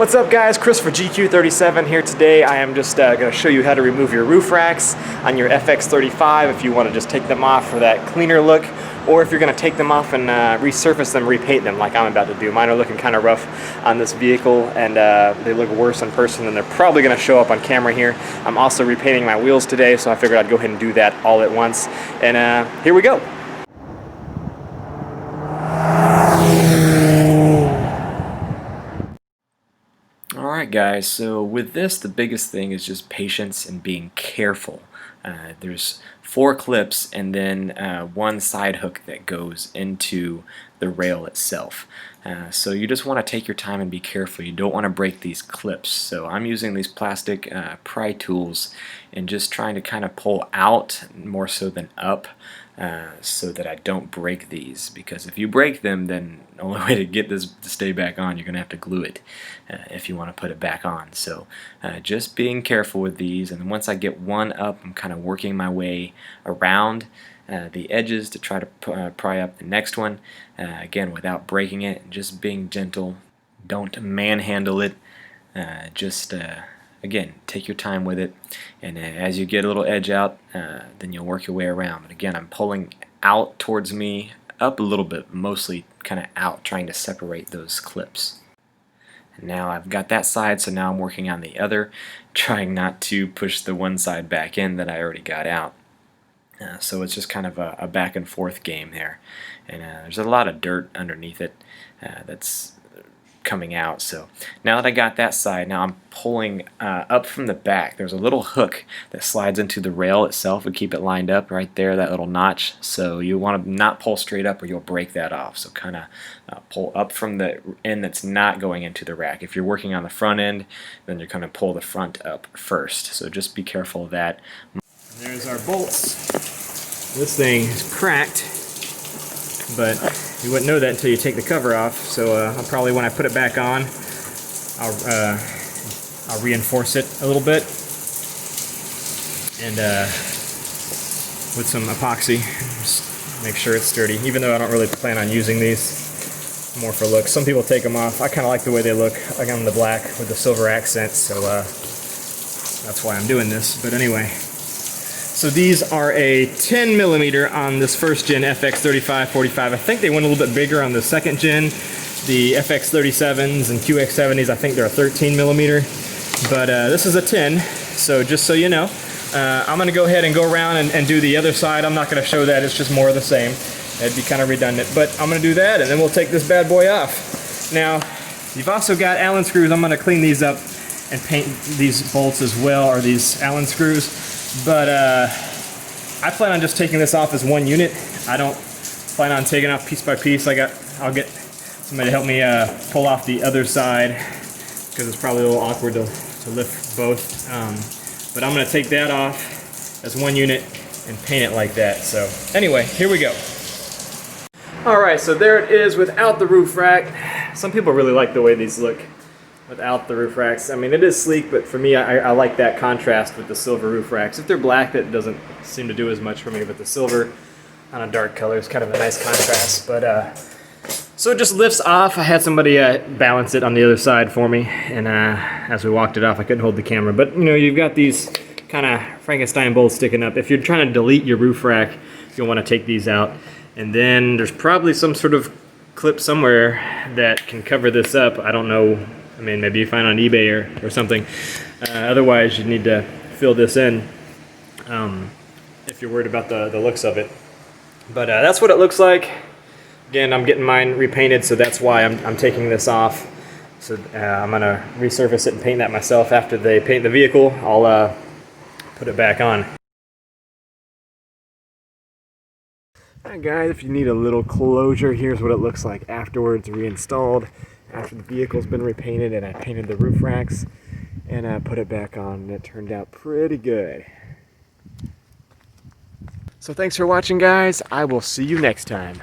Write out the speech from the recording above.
What's up guys, Chris for GQ37 here today. I am just going to show you how to remove your roof racks on your FX35 if you want to just take them off for that cleaner look, or if you're going to take them off and resurface them, repaint them like I'm about to do. Mine are looking kind of rough on this vehicle and they look worse in person than they're probably going to show up on camera here. I'm also repainting my wheels today, so I figured I'd go ahead and do that all at once. And here we go. Alright guys, so with this, the biggest thing is just patience and being careful. There's 4 clips and then one side hook that goes into the rail itself. So you just want to take your time and be careful. You don't want to break these clips. So I'm using these plastic pry tools and just trying to kind of pull out more so than up, so that I don't break these, because if you break them, then the only way to get this to stay back on, you're gonna have to glue it if you want to put it back on. So just being careful with these, and then once I get one up, I'm kind of working my way around the edges to try to pry up the next one, again without breaking it, and just being gentle. Don't manhandle it. Again, take your time with it, and as you get a little edge out, then you'll work your way around. But again, I'm pulling out towards me, up a little bit, mostly kind of out, trying to separate those clips. And now I've got that side, so now I'm working on the other, trying not to push the one side back in that I already got out. So it's just kind of a back and forth game there, and there's a lot of dirt underneath it that's coming out. So now that I got that side, now I'm pulling up from the back. There's a little hook that slides into the rail itself and keep it lined up right there, that little notch. So you want to not pull straight up or you'll break that off. So kind of pull up from the end that's not going into the rack. If you're working on the front end, then you're going to pull the front up first. So just be careful of that. And there's our bolts. This thing is cracked, but you wouldn't know that until you take the cover off. So I'll probably, when I put it back on, I'll reinforce it a little bit, and with some epoxy, just make sure it's sturdy. Even though I don't really plan on using these, more for looks. Some people take them off. I kind of like the way they look, like on the black with the silver accents. So that's why I'm doing this. But anyway. So these are a 10 millimeter on this first gen FX35-45. I think they went a little bit bigger on the second gen. The FX37s and QX70s, I think they're a 13 millimeter. But this is a 10, so just so you know. I'm going to go ahead and go around and do the other side. I'm not going to show that, it's just more of the same. It'd be kind of redundant, but I'm going to do that and then we'll take this bad boy off. Now, you've also got Allen screws. I'm going to clean these up and paint these bolts as well, or these Allen screws. But I plan on just taking this off as one unit. I don't plan on taking off piece by piece. I'll get somebody to help me pull off the other side, because it's probably a little awkward to lift both. But I'm going to take that off as one unit and paint it like that. So anyway, here we go. Alright, so there it is without the roof rack. Some people really like the way these look without the roof racks. I mean, it is sleek, but for me, I like that contrast with the silver roof racks. If they're black, that doesn't seem to do as much for me, but the silver on a dark color is kind of a nice contrast. But so it just lifts off. I had somebody balance it on the other side for me, and as we walked it off, I couldn't hold the camera. But you know, you've got these kind of Frankenstein bolts sticking up. If you're trying to delete your roof rack, you'll want to take these out. And then there's probably some sort of clip somewhere that can cover this up. I don't know. I mean, maybe you find it on eBay or something. Otherwise, you need to fill this in if you're worried about the looks of it. But that's what it looks like. Again, I'm getting mine repainted, so that's why I'm taking this off. So I'm going to resurface it and paint that myself. After they paint the vehicle, I'll put it back on. Alright guys, if you need a little closure, here's what it looks like afterwards, reinstalled. After the vehicle's been repainted, and I painted the roof racks and I put it back on, and it turned out pretty good. So thanks for watching guys. I will see you next time.